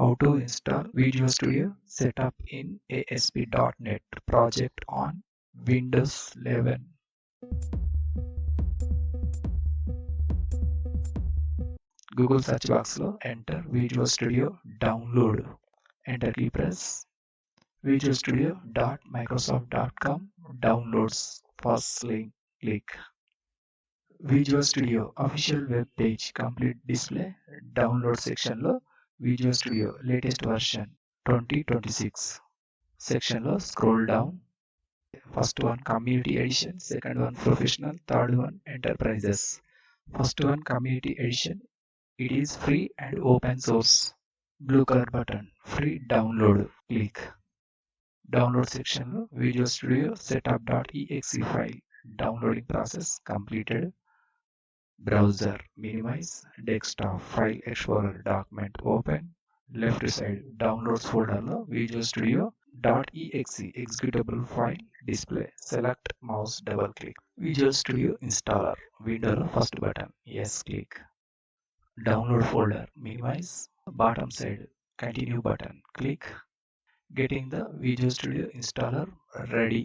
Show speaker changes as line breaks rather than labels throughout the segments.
How to install Visual Studio setup in ASP.NET project on Windows 11. Google search box లో enter Visual Studio download. Enter key press. visualstudio.microsoft.com downloads first link click. Visual Studio official web page complete display download section లో Visual Studio latest version 2026 section లో scroll down. First one community edition, second one professional, third one enterprises. First one community edition, it is free and open source. Blue color button, free download, click. Download section లో Visual Studio setup.exe file downloading process completed. Browser minimize, desktop file explorer document open. Left side downloads folder లో Visual Studio .exe executable file display. Select mouse double click. Visual Studio installer window లో first button yes click. Download folder minimize, bottom side continue button click. Getting the Visual Studio installer ready.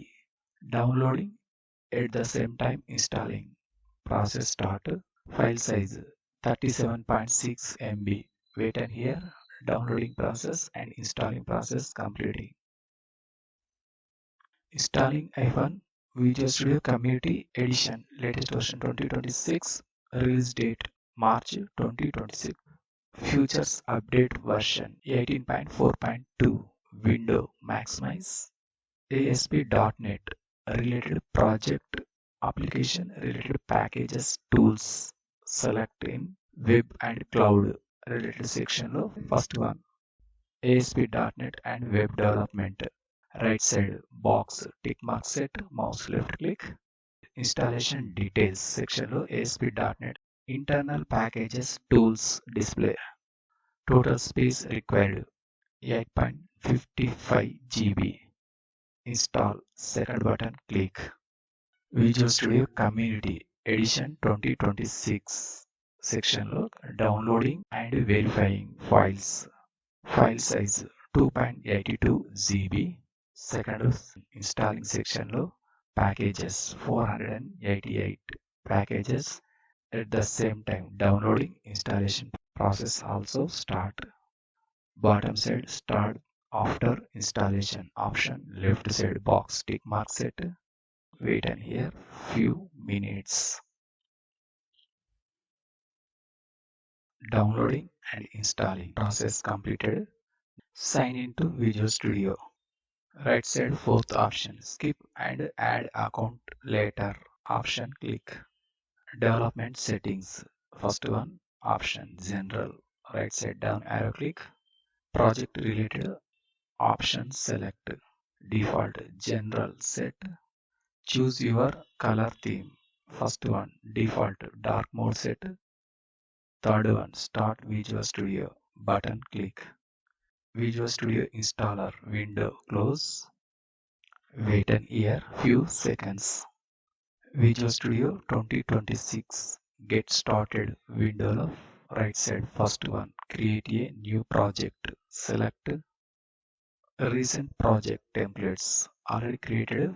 Downloading at the same time installing. Process start. File size 37.6 MB. Wait and hear. Downloading process and installing process completing. Installing iPhone Visual Studio Community Edition latest version 2026. Release date March 2026. Features update version 18.4.2. Window maximize. ASP.NET related project application related packages tools. Select in web and cloud related section లో first one ASP.NET and web development. Right side box tick mark set, mouse left click. Installation details section లో ASP.NET internal packages tools display. Total space required 8.55 GB. Install second button click. Visual Studio Community Edition 2026 section లో downloading and verifying files. File size 2.82 GB. Second installing section లో packages 488 packages. At the same time downloading installation process also start. Bottom side start after installation option. Left side box tick mark set. Wait and hear few minutes. Downloading and installing process completed. Sign into Visual Studio. Right side fourth option skip and add account later option click. Development settings first one option general. Right side down arrow click. Project related option select. Default general set. Choose your color theme. First one default dark mode set. Third one start Visual Studio button click. Visual Studio installer window close. Wait and hear few seconds. Visual Studio 2026 get started window లో right side first one create a new project. Select recent project templates already created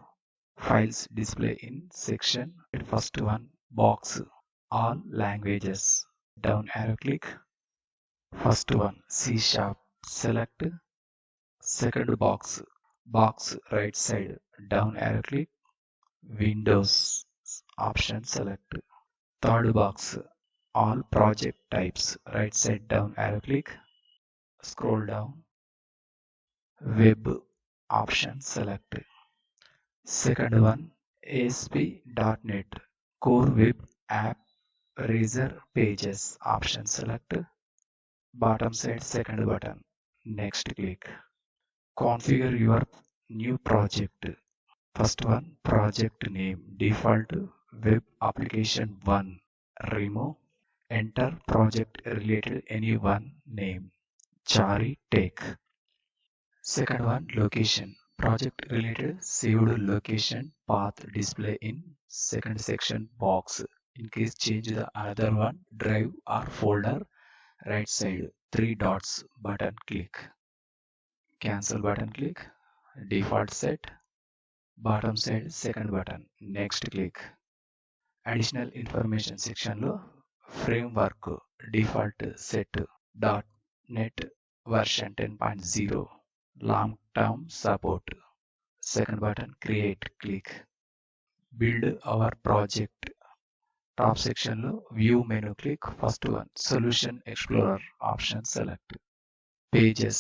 files display in section. First one box all languages. Down arrow click. First one C# select. Second box right side down arrow click. Windows option select. Third box all project types right side down arrow click. Scroll down. Web option select. Second one ASP.NET Core Web App Razor Pages option select. Bottom side second button next click. Configure your new project. First one project name default web application 1. Remove. Enter project related any one name. Chari Tech. Second one location project related saved location path display in second section box. In case change the another one drive or folder Right side, three dots button click. Cancel button click. Default set. Bottom side, second button. Next click. Additional information section లో framework default set .NET version 10.0 long term support. Second button, create, click. Build our project. Top section లో view menu click. First one, solution explorer option select. Pages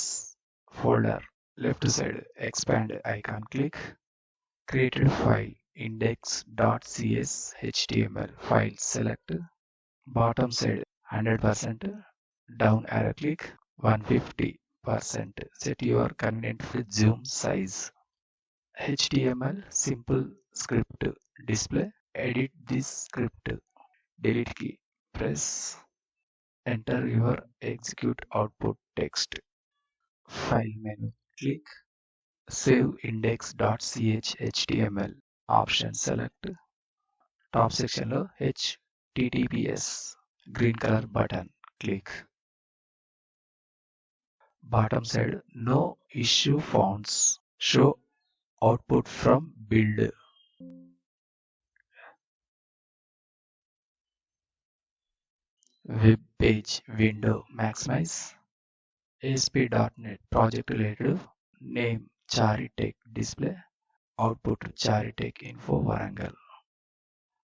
folder, left side, expand icon click. Created file index.cs html file select. Bottom side, 100% down arrow click. 150%, set your convenient zoom size. HTML simple script display. Edit this script. Delete key. Press enter your execute output text. File menu click. Save index.ch html option select. Top section లో https green color button click. Bottom side, no issue found. Show output from build. Web page window maximize. ASP.NET project related. Name Charitech display. Output Charitech info Varangal.